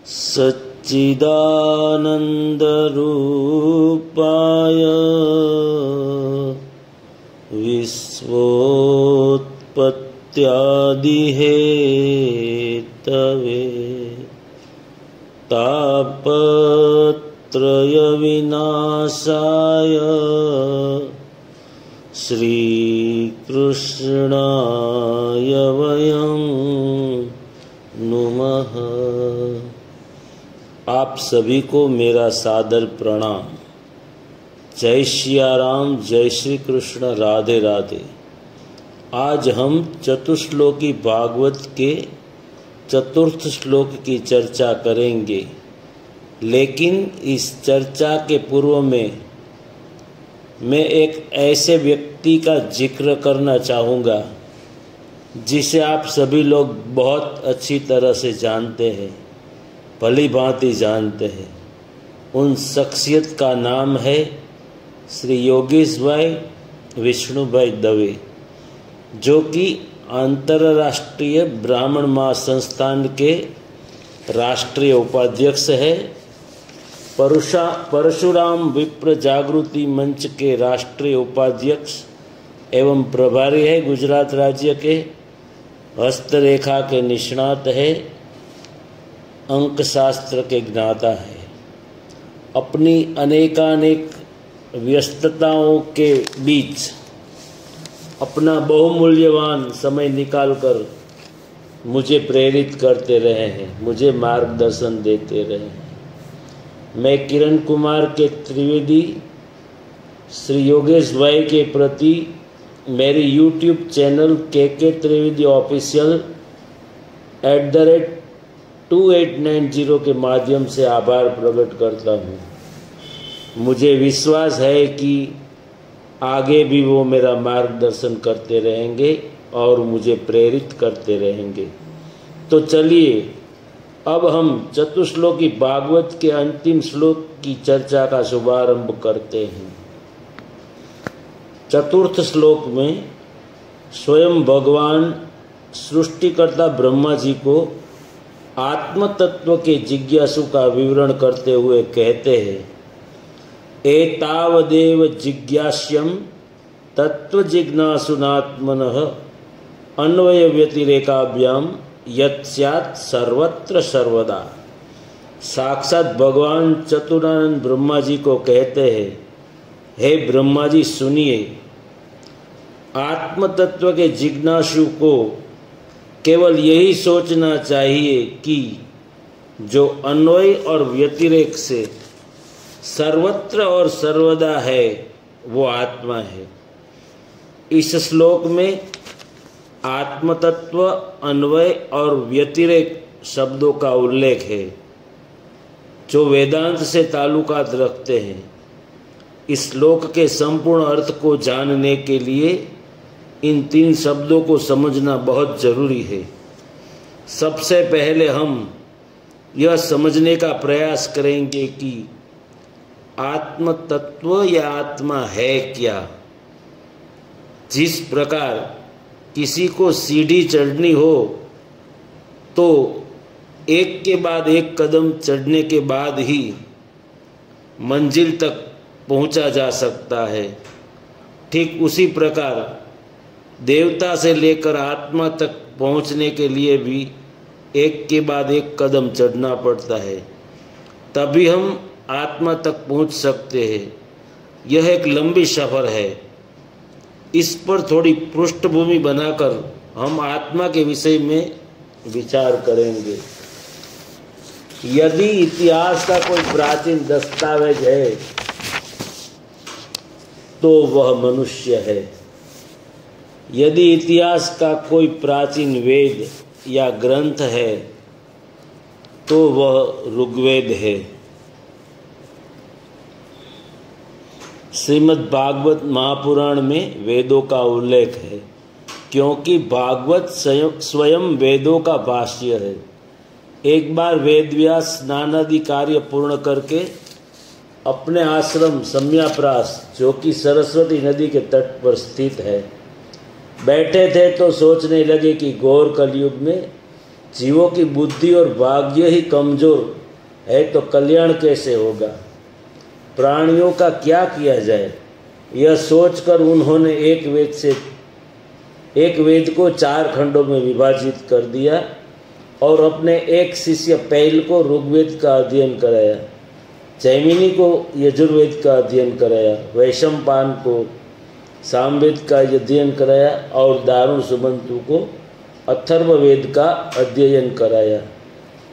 सच्चिदानन्दरूपाय विश्वोत्पत्त्यादिहेतवे तापत्रयविनाशाय श्रीकृष्णाय वयं नुमः। आप सभी को मेरा सादर प्रणाम। जय सिया राम, जय श्री कृष्ण, राधे राधे। आज हम चतुश्लोकी भागवत के चतुर्थ श्लोक की चर्चा करेंगे, लेकिन इस चर्चा के पूर्व में मैं एक ऐसे व्यक्ति का जिक्र करना चाहूँगा जिसे आप सभी लोग बहुत अच्छी तरह से जानते हैं, भली भांति जानते हैं। उन शख्सियत का नाम है श्री योगेश भाई विष्णुभाई दवे, जो कि अंतर्राष्ट्रीय ब्राह्मण महासंस्थान के राष्ट्रीय उपाध्यक्ष है, परशुराम विप्र जागृति मंच के राष्ट्रीय उपाध्यक्ष एवं प्रभारी है, गुजरात राज्य के हस्तरेखा के निष्णात है, अंक शास्त्र के ज्ञाता है। अपनी अनेकानेक व्यस्तताओं के बीच अपना बहुमूल्यवान समय निकालकर मुझे प्रेरित करते रहे हैं, मुझे मार्गदर्शन देते रहे हैं। मैं किरण कुमार के त्रिवेदी श्री योगेश भाई के प्रति मेरी यूट्यूब चैनल के त्रिवेदी ऑफिशियल @2890 के माध्यम से आभार प्रकट करता हूँ। मुझे विश्वास है कि आगे भी वो मेरा मार्गदर्शन करते रहेंगे और मुझे प्रेरित करते रहेंगे। तो चलिए अब हम चतुश्लोकी भागवत के अंतिम श्लोक की चर्चा का शुभारंभ करते हैं। चतुर्थ श्लोक में स्वयं भगवान सृष्टिकर्ता ब्रह्मा जी को आत्म तत्व के जिज्ञासु का विवरण करते हुए कहते हैं, एतावदेव जिज्ञास्यं तत्व जिज्ञासुनात्मनः अन्वय व्यतिरेकाभ्याम यत्स्यात् सर्वत्र सर्वदा। साक्षात भगवान चतुरानंद ब्रह्मा जी को कहते हैं, हे ब्रह्मा जी सुनिए, आत्म तत्व के जिज्ञासु को केवल यही सोचना चाहिए कि जो अन्वय और व्यतिरेक से सर्वत्र और सर्वदा है वो आत्मा है। इस श्लोक में आत्म तत्व, अन्वय और व्यतिरेक शब्दों का उल्लेख है जो वेदांत से ताल्लुकात रखते हैं। इस श्लोक के संपूर्ण अर्थ को जानने के लिए इन तीन शब्दों को समझना बहुत जरूरी है। सबसे पहले हम यह समझने का प्रयास करेंगे कि आत्म तत्व या आत्मा है क्या। जिस प्रकार किसी को सीढ़ी चढ़नी हो तो एक के बाद एक कदम चढ़ने के बाद ही मंजिल तक पहुंचा जा सकता है, ठीक उसी प्रकार देवता से लेकर आत्मा तक पहुंचने के लिए भी एक के बाद एक कदम चढ़ना पड़ता है, तभी हम आत्मा तक पहुंच सकते हैं। यह एक लंबी सफ़र है। इस पर थोड़ी पृष्ठभूमि बनाकर हम आत्मा के विषय में विचार करेंगे। यदि इतिहास का कोई प्राचीन दस्तावेज है तो वह मनुष्य है। यदि इतिहास का कोई प्राचीन वेद या ग्रंथ है तो वह ऋग्वेद है। श्रीमद् भागवत महापुराण में वेदों का उल्लेख है, क्योंकि भागवत स्वयं वेदों का भाष्य है। एक बार वेदव्यास स्नानादि कार्य पूर्ण करके अपने आश्रम सम्याप्रास, जो कि सरस्वती नदी के तट पर स्थित है, बैठे थे तो सोचने लगे कि घोर कलयुग में जीवों की बुद्धि और भाग्य ही कमजोर है तो कल्याण कैसे होगा? प्राणियों का क्या किया जाए? यह सोचकर उन्होंने एक वेद को 4 खंडों में विभाजित कर दिया और अपने एक शिष्य पैल को ऋग्वेद का अध्ययन कराया, जैमिनी को यजुर्वेद का अध्ययन कराया, वैशंपायन को सामवेद का अध्ययन कराया और दारुण सुमंतु को अथर्ववेद का अध्ययन कराया।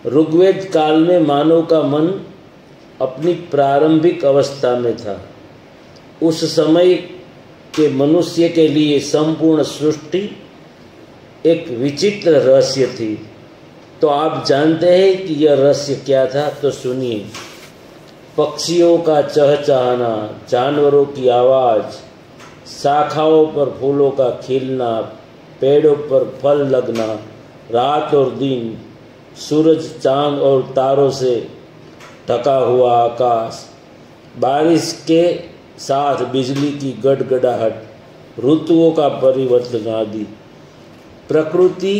ऋग्वेद काल में मानव का मन अपनी प्रारंभिक अवस्था में था। उस समय के मनुष्य के लिए संपूर्ण सृष्टि एक विचित्र रहस्य थी। तो आप जानते हैं कि यह रहस्य क्या था? तो सुनिए। पक्षियों का चहचहाना, जानवरों की आवाज़, शाखाओं पर फूलों का खिलना, पेड़ों पर फल लगना, रात और दिन, सूरज चांद और तारों से ढका हुआ आकाश, बारिश के साथ बिजली की गड़गड़ाहट, ऋतुओं का परिवर्तन आदि। प्रकृति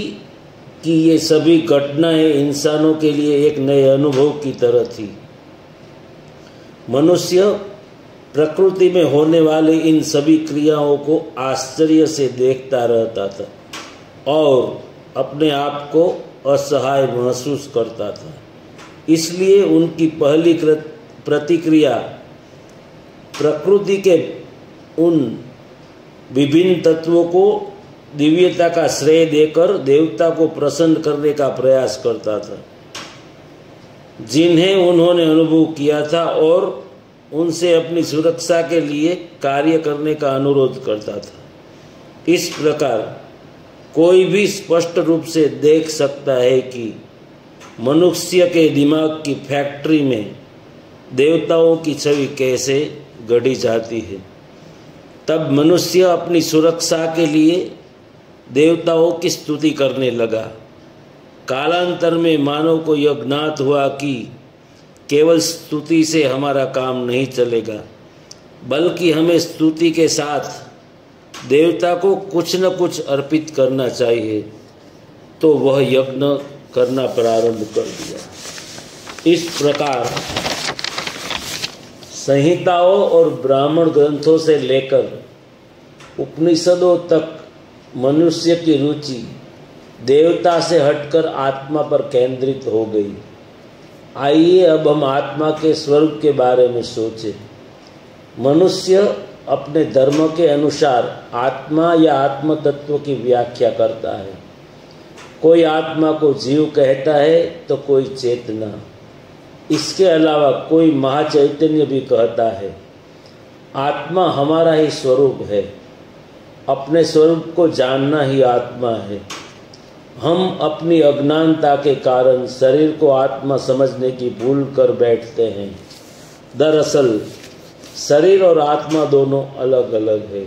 की ये सभी घटनाएं इंसानों के लिए एक नए अनुभव की तरह थी। मनुष्य प्रकृति में होने वाले इन सभी क्रियाओं को आश्चर्य से देखता रहता था और अपने आप को असहाय महसूस करता था। इसलिए उनकी पहली प्रतिक्रिया प्रकृति के उन विभिन्न तत्वों को दिव्यता का श्रेय देकर देवता को प्रसन्न करने का प्रयास करता था, जिन्हें उन्होंने अनुभव किया था, और उनसे अपनी सुरक्षा के लिए कार्य करने का अनुरोध करता था। इस प्रकार कोई भी स्पष्ट रूप से देख सकता है कि मनुष्य के दिमाग की फैक्ट्री में देवताओं की छवि कैसे गढ़ी जाती है। तब मनुष्य अपनी सुरक्षा के लिए देवताओं की स्तुति करने लगा। कालांतर में मानव को यह ज्ञात हुआ कि केवल स्तुति से हमारा काम नहीं चलेगा, बल्कि हमें स्तुति के साथ देवता को कुछ न कुछ अर्पित करना चाहिए। तो वह यज्ञ करना प्रारंभ कर दिया। इस प्रकार संहिताओं और ब्राह्मण ग्रंथों से लेकर उपनिषदों तक मनुष्य की रुचि देवता से हटकर आत्मा पर केंद्रित हो गई। आइए अब हम आत्मा के स्वरूप के बारे में सोचें। मनुष्य अपने धर्म के अनुसार आत्मा या आत्म तत्व की व्याख्या करता है। कोई आत्मा को जीव कहता है तो कोई चेतना, इसके अलावा कोई महाचैतन्य भी कहता है। आत्मा हमारा ही स्वरूप है। अपने स्वरूप को जानना ही आत्मा है। हम अपनी अज्ञानता के कारण शरीर को आत्मा समझने की भूल कर बैठते हैं। दरअसल शरीर और आत्मा दोनों अलग अलग है।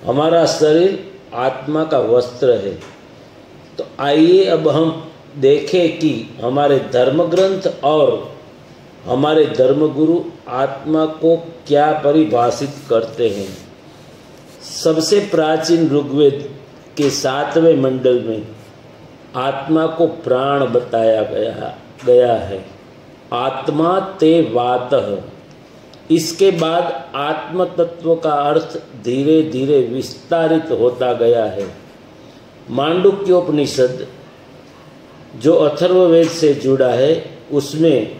हमारा शरीर आत्मा का वस्त्र है। तो आइए अब हम देखें कि हमारे धर्म ग्रंथ और हमारे धर्मगुरु आत्मा को क्या परिभाषित करते हैं। सबसे प्राचीन ऋग्वेद के 7वें मंडल में आत्मा को प्राण बताया गया है। आत्मा ते वातः। इसके बाद आत्म तत्व का अर्थ धीरे धीरे विस्तारित होता गया है। मांडुक्योपनिषद जो अथर्ववेद से जुड़ा है, उसमें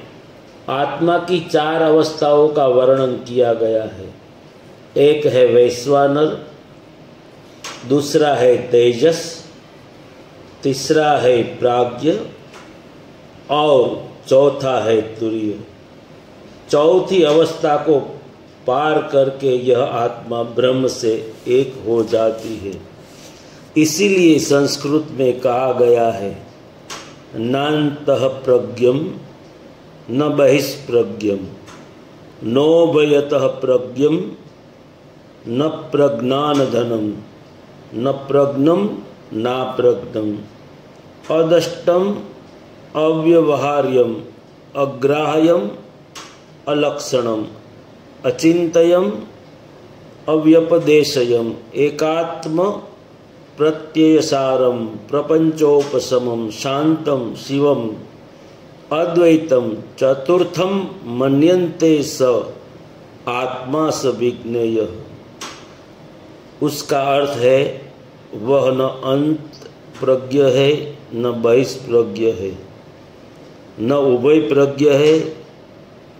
आत्मा की 4 अवस्थाओं का वर्णन किया गया है। एक है वैश्वानर, दूसरा है तेजस, तीसरा है प्राज्ञ और चौथा है तुरीय। चौथी अवस्था को पार करके यह आत्मा ब्रह्म से एक हो जाती है। इसीलिए संस्कृत में कहा गया है, नान्तः प्रज्ञम न बहिष्प्रज्ञम, नोभयतः प्रज्ञम न प्रज्ञान धनम, न प्रज्ञम ना प्रज्ञम, अदष्टम अव्यवहार्यम, अग्राह्यम अलक्षणम, अचिंतयम अव्यपदेशयम, एकात्म प्रत्ययसारम प्रपंचोपशमम शांतम शिवम अद्वैतम चतुर्थम मन्यन्ते स आत्मा स विज्ञेय। उसका अर्थ है वह न अंत प्रज्ञ है न बहिष्प्रज्ञ है, न उभय प्रज्ञ है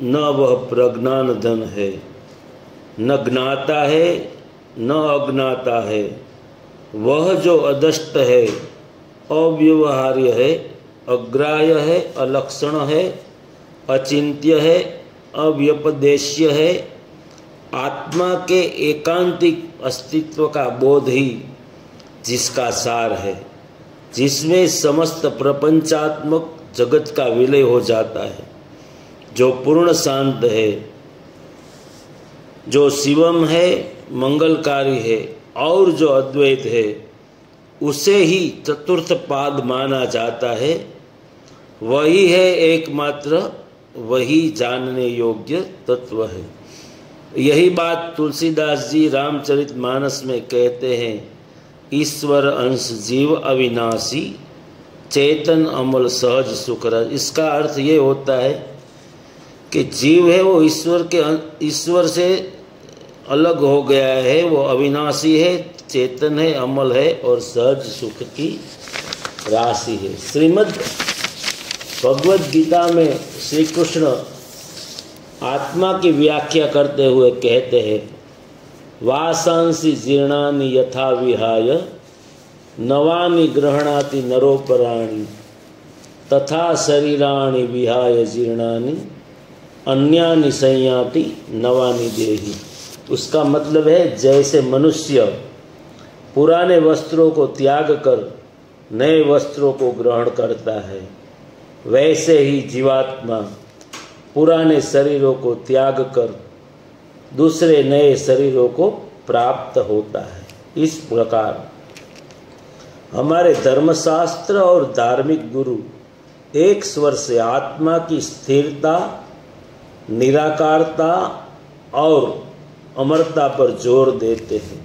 न वह प्रज्ञान धन है, न ज्ञाता है न अज्ञाता है। वह जो अदष्ट है, अव्यवहार्य है, अग्राह्य है, अलक्षण है, अचिंत्य है, अव्यपदेश्य है, आत्मा के एकांतिक अस्तित्व का बोध ही जिसका सार है, जिसमें समस्त प्रपंचात्मक जगत का विलय हो जाता है, जो पूर्ण शांत है, जो शिवम है, मंगलकारी है और जो अद्वैत है, उसे ही चतुर्थ पाद माना जाता है। वही है एकमात्र, वही जानने योग्य तत्व है। यही बात तुलसीदास जी रामचरितमानस में कहते हैं, ईश्वर अंश जीव अविनाशी चेतन अमल सहज सुखरज। इसका अर्थ ये होता है कि जीव है वो ईश्वर से अलग हो गया है, वो अविनाशी है, चेतन है, अमल है और सहज सुख की राशि है। श्रीमद् भगवद गीता में श्री कृष्ण आत्मा की व्याख्या करते हुए कहते हैं, वासांसि जीर्णानि यथा विहाय नवानि गृह्णाति नरोपराणि तथा शरीराणि विहाय जीर्णानि अन्यानि संयाति नवानि देहि। उसका मतलब है, जैसे मनुष्य पुराने वस्त्रों को त्याग कर नए वस्त्रों को ग्रहण करता है, वैसे ही जीवात्मा पुराने शरीरों को त्याग कर दूसरे नए शरीरों को प्राप्त होता है। इस प्रकार हमारे धर्मशास्त्र और धार्मिक गुरु एक स्वर से आत्मा की स्थिरता, निराकारता और अमरता पर जोर देते हैं।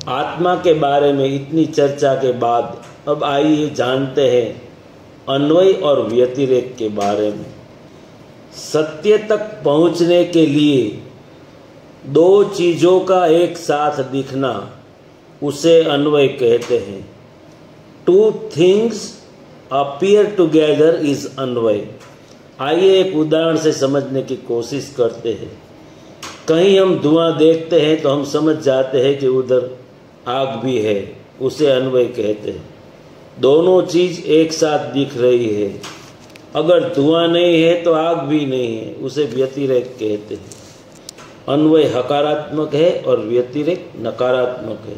आत्मा के बारे में इतनी चर्चा के बाद अब आइए जानते हैं अन्वय और व्यतिरेक के बारे में। सत्य तक पहुंचने के लिए दो चीजों का एक साथ दिखना उसे अन्वय कहते हैं। Two things appear together is अन्वय। आइए एक उदाहरण से समझने की कोशिश करते हैं। कहीं हम धुआं देखते हैं तो हम समझ जाते हैं कि उधर आग भी है, उसे अन्वय कहते हैं। दोनों चीज एक साथ दिख रही है, अगर धुआं नहीं है तो आग भी नहीं है, उसे व्यतिरेक कहते हैं। अन्वय हकारात्मक है और व्यतिरेक नकारात्मक है।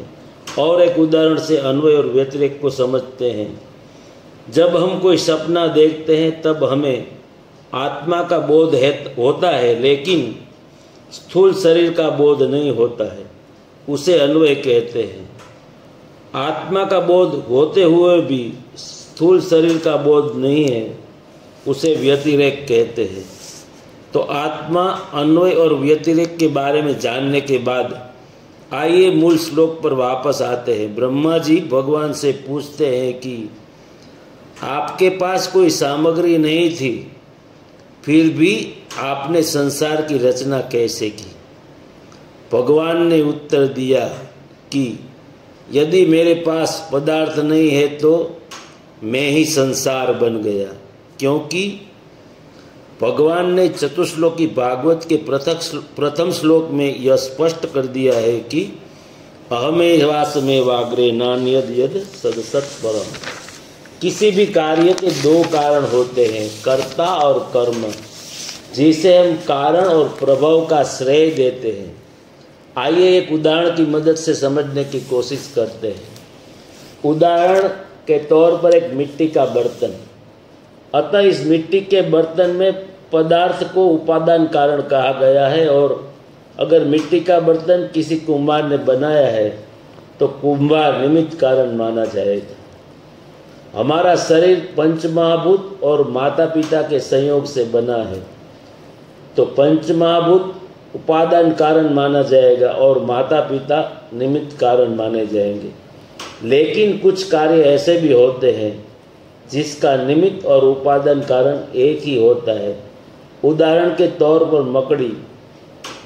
और एक उदाहरण से अन्वय और व्यतिरेक को समझते हैं। जब हम कोई सपना देखते हैं तब हमें आत्मा का बोध होता है, लेकिन स्थूल शरीर का बोध नहीं होता है, उसे अन्वय कहते हैं। आत्मा का बोध होते हुए भी स्थूल शरीर का बोध नहीं है, उसे व्यतिरेक कहते हैं। तो आत्मा, अन्वय और व्यतिरेक के बारे में जानने के बाद आइए मूल श्लोक पर वापस आते हैं। ब्रह्मा जी भगवान से पूछते हैं कि आपके पास कोई सामग्री नहीं थी, फिर भी आपने संसार की रचना कैसे की? भगवान ने उत्तर दिया कि यदि मेरे पास पदार्थ नहीं है तो मैं ही संसार बन गया, क्योंकि भगवान ने चतुश्लोकी भागवत के प्रथम श्लोक में यह स्पष्ट कर दिया है कि अहमेवासमेवाग्रे नान्यद यद सदसत् परम। किसी भी कार्य के दो कारण होते हैं, कर्ता और कर्म, जिसे हम कारण और प्रभाव का श्रेय देते हैं। आइए एक उदाहरण की मदद से समझने की कोशिश करते हैं। उदाहरण के तौर पर एक मिट्टी का बर्तन। अतः इस मिट्टी के बर्तन में पदार्थ को उपादान कारण कहा गया है, और अगर मिट्टी का बर्तन किसी कुम्हार ने बनाया है तो कुम्हार निमित्त कारण माना जाएगा। हमारा शरीर पंचमहाभूत और माता पिता के संयोग से बना है, तो पंचमहाभूत उपादान कारण माना जाएगा और माता पिता निमित्त कारण माने जाएंगे। लेकिन कुछ कार्य ऐसे भी होते हैं जिसका निमित्त और उपादान कारण एक ही होता है। उदाहरण के तौर पर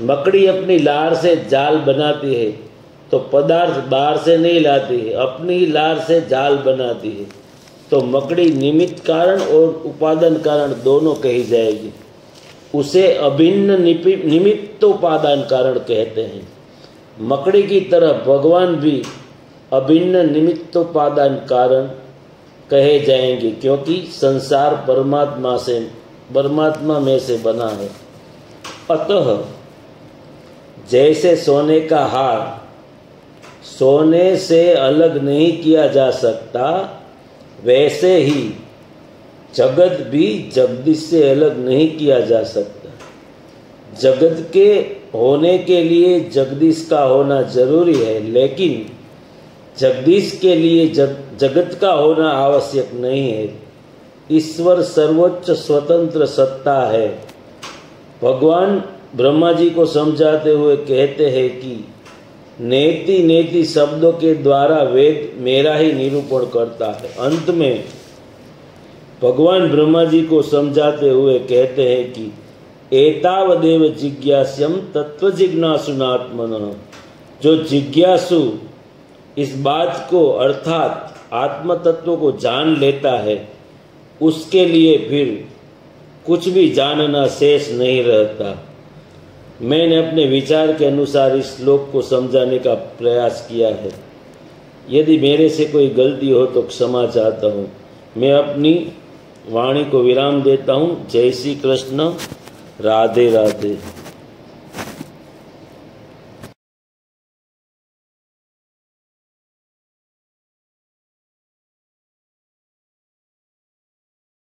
मकड़ी अपनी लार से जाल बनाती है तो पदार्थ बाहर से नहीं लाती है, अपनी लार से जाल बनाती है, तो मकड़ी निमित्त कारण और उपादान कारण दोनों कही जाएगी। उसे अभिन्न निमित्तोपादान कारण कहते हैं। मकड़ी की तरह भगवान भी अभिन्न निमित्तोपादान कारण कहे जाएंगे, क्योंकि संसार परमात्मा में से बना है। अतः जैसे सोने का हार सोने से अलग नहीं किया जा सकता, वैसे ही जगत भी जगदीश से अलग नहीं किया जा सकता। जगत के होने के लिए जगदीश का होना जरूरी है, लेकिन जगदीश के लिए जगत का होना आवश्यक नहीं है। ईश्वर सर्वोच्च स्वतंत्र सत्ता है। भगवान ब्रह्मा जी को समझाते हुए कहते हैं कि नेति नेति शब्दों के द्वारा वेद मेरा ही निरूपण करता है। अंत में भगवान ब्रह्मा जी को समझाते हुए कहते हैं कि एतावदेव जिज्ञास्यम तत्व जिज्ञासुनात्मनः। जो जिज्ञासु इस बात को अर्थात आत्म तत्व को जान लेता है, उसके लिए फिर कुछ भी जानना शेष नहीं रहता। मैंने अपने विचार के अनुसार इस श्लोक को समझाने का प्रयास किया है। यदि मेरे से कोई गलती हो तो क्षमा चाहता हूँ। मैं अपनी वाणी को विराम देता हूँ। जय श्री कृष्ण। राधे राधे।